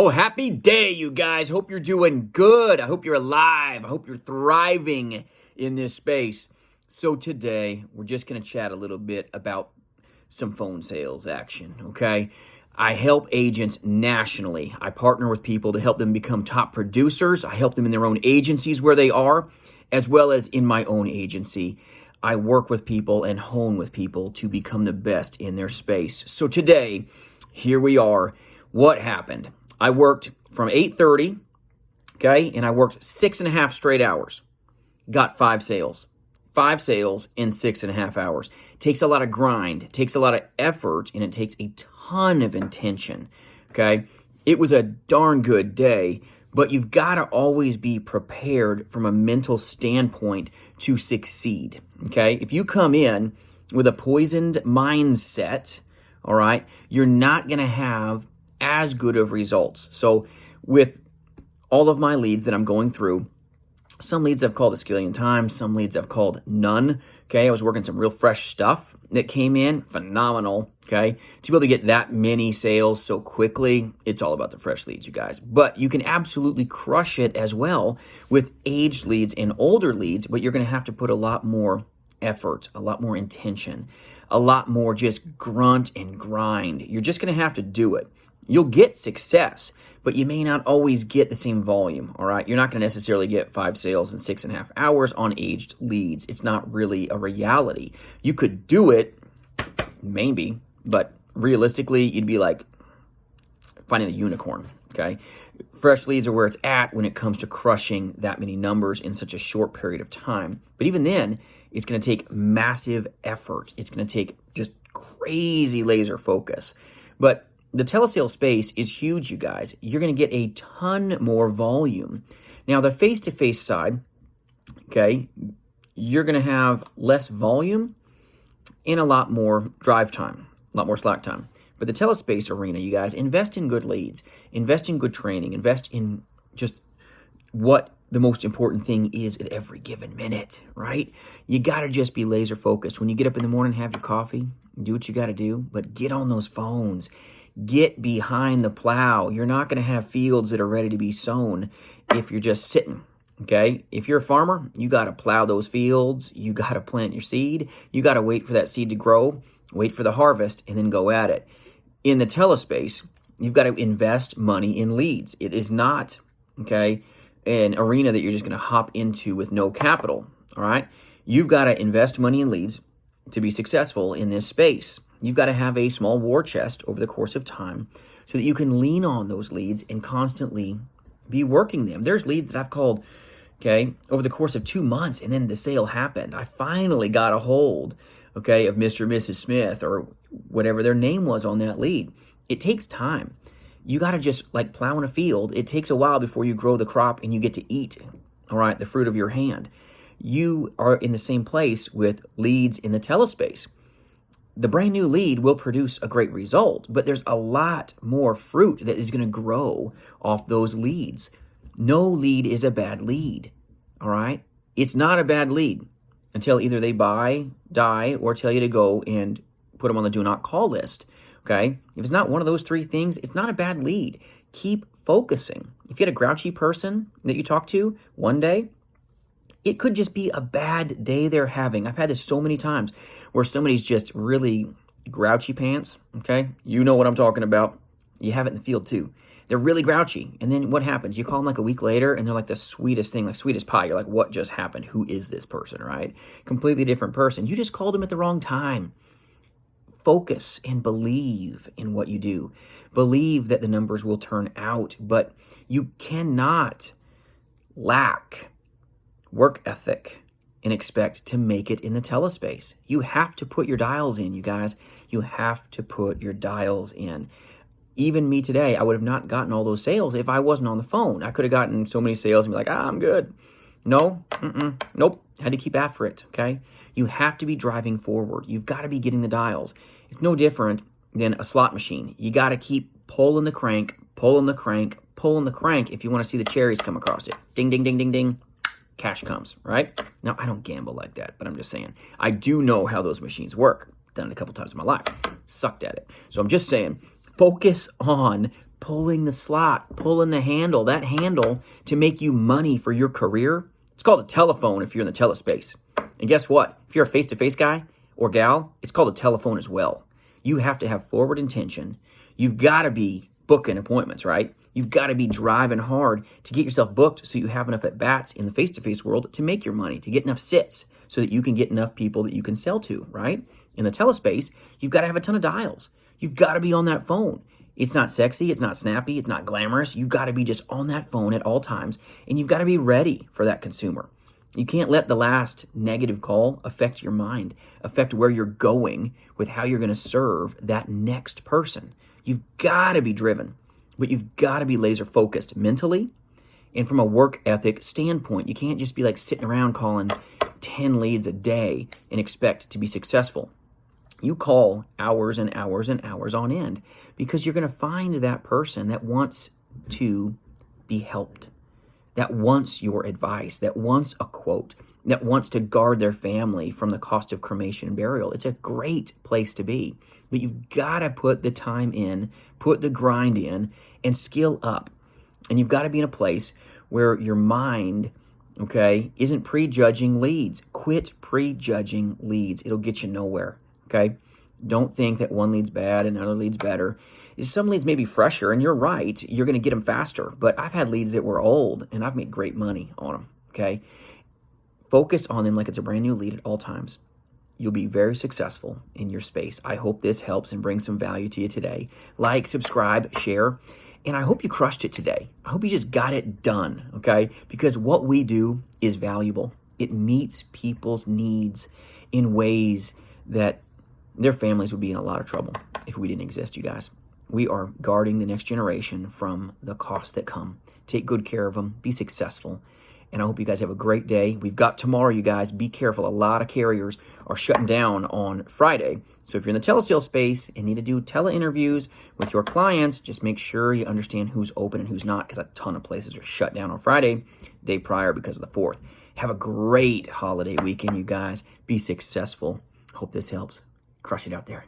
Oh, happy day, you guys. Hope you're doing good. I hope you're alive. I hope you're thriving in this space. So today, we're just going to chat a little bit about some phone sales action, okay? I help agents nationally. I partner with people to help them become top producers. I help them in their own agencies where they are, as well as in my own agency. I work with people and hone with people to become the best in their space. So today, here we are. What happened? I worked from 8:30, okay, and I worked 6.5 straight hours. Got 5 sales. 5 sales in 6.5 hours. It takes a lot of grind, it takes a lot of effort, and it takes a ton of intention, okay? It was a darn good day, but you've got to always be prepared from a mental standpoint to succeed, okay? If you come in with a poisoned mindset, all right, you're not going to have as good of results. So with all of my leads that I'm going through, some leads I've called a skillion times, some leads I've called none. Okay, I was working some real fresh stuff that came in, phenomenal. Okay, to be able to get that many sales so quickly, it's all about the fresh leads, you guys. But you can absolutely crush it as well with aged leads and older leads, but you're going to have to put a lot more effort, a lot more intention, a lot more just grunt and grind. You're just going to have to do it. You'll get success, but you may not always get the same volume, all right? You're not going to necessarily get 5 sales in 6.5 hours on aged leads. It's not really a reality. You could do it, maybe, but realistically, you'd be like finding a unicorn, okay? Fresh leads are where it's at when it comes to crushing that many numbers in such a short period of time. But even then, it's going to take massive effort. It's going to take just crazy laser focus. But the telesales space is huge, you guys. You're going to get a ton more volume. Now, the face-to-face side, okay, you're going to have less volume and a lot more drive time, a lot more slack time. But the telespace arena, you guys, invest in good leads, invest in good training, invest in just what the most important thing is at every given minute, right? You got to just be laser focused. When you get up in the morning, have your coffee, do what you got to do, but get on those phones. Get behind the plow. You're not going to have fields that are ready to be sown if you're just sitting, okay? If you're a farmer, you got to plow those fields. You got to plant your seed. You got to wait for that seed to grow, wait for the harvest, and then go at it. In the telespace, you've got to invest money in leads. It is not, okay, an arena that you're just going to hop into with no capital, all right? You've got to invest money in leads to be successful in this space. You've got to have a small war chest over the course of time so that you can lean on those leads and constantly be working them. There's leads that I've called, okay, over the course of 2 months, and then the sale happened. I finally got a hold, okay, of Mr. and Mrs. Smith or whatever their name was on that lead. It takes time. You got to just like plow in a field. It takes a while before you grow the crop and you get to eat, all right, the fruit of your hand. You are in the same place with leads in the telespace. The brand new lead will produce a great result, but there's a lot more fruit that is going to grow off those leads. No lead is a bad lead, all right? It's not a bad lead until either they buy, die, or tell you to go and put them on the do not call list, okay? If it's not one of those 3 things, it's not a bad lead. Keep focusing. If you had a grouchy person that you talk to one day, it could just be a bad day they're having. I've had this so many times where somebody's just really grouchy pants, okay? You know what I'm talking about. You have it in the field too. They're really grouchy. And then what happens? You call them like a week later and they're like the sweetest thing, like sweetest pie. You're like, what just happened? Who is this person, right? Completely different person. You just called them at the wrong time. Focus and believe in what you do. Believe that the numbers will turn out, but you cannot lack work ethic and expect to make it in the telespace. You have to put your dials in, you guys. You have to put your dials in. Even me today, I would have not gotten all those sales if I wasn't on the phone. I could have gotten so many sales and be like, I'm good. No, nope. Had to keep after it, okay? You have to be driving forward. You've got to be getting the dials. It's no different than a slot machine. You got to keep pulling the crank, pulling the crank, pulling the crank if you want to see the cherries come across it. Ding, ding, ding, ding, ding. Cash comes, right? Now, I don't gamble like that, but I'm just saying. I do know how those machines work. Done it a couple times in my life. Sucked at it. So I'm just saying, focus on pulling the slot, pulling the handle, that handle to make you money for your career. It's called a telephone if you're in the telespace. And guess what? If you're a face-to-face guy or gal, it's called a telephone as well. You have to have forward intention. You've got to be booking appointments, right? You've got to be driving hard to get yourself booked so you have enough at-bats in the face-to-face world to make your money, to get enough sits so that you can get enough people that you can sell to, right? In the telespace, you've got to have a ton of dials. You've got to be on that phone. It's not sexy, it's not snappy, it's not glamorous. You've got to be just on that phone at all times, and you've got to be ready for that consumer. You can't let the last negative call affect your mind, affect where you're going with how you're going to serve that next person. You've got to be driven, but you've got to be laser focused mentally and from a work ethic standpoint. You can't just be like sitting around calling 10 leads a day and expect to be successful. You call hours and hours and hours on end because you're going to find that person that wants to be helped, that wants your advice, that wants a quote, that wants to guard their family from the cost of cremation and burial. It's a great place to be, but you've got to put the time in, put the grind in, and skill up. And you've got to be in a place where your mind, okay, isn't prejudging leads. Quit prejudging leads. It'll get you nowhere, okay? Don't think that one lead's bad and another lead's better. Some leads may be fresher, and you're right. You're going to get them faster. But I've had leads that were old, and I've made great money on them, okay? Focus on them like it's a brand new lead at all times. You'll be very successful in your space. I hope this helps and brings some value to you today. Like, subscribe, share, and I hope you crushed it today. I hope you just got it done, okay? Because what we do is valuable. It meets people's needs in ways that their families would be in a lot of trouble if we didn't exist, you guys. We are guarding the next generation from the costs that come. Take good care of them. Be successful. And I hope you guys have a great day. We've got tomorrow, you guys. Be careful. A lot of carriers are shutting down on Friday. So if you're in the telesales space and need to do tele-interviews with your clients, just make sure you understand who's open and who's not, because a ton of places are shut down on Friday, day prior because of the 4th. Have a great holiday weekend, you guys. Be successful. Hope this helps. Crush it out there.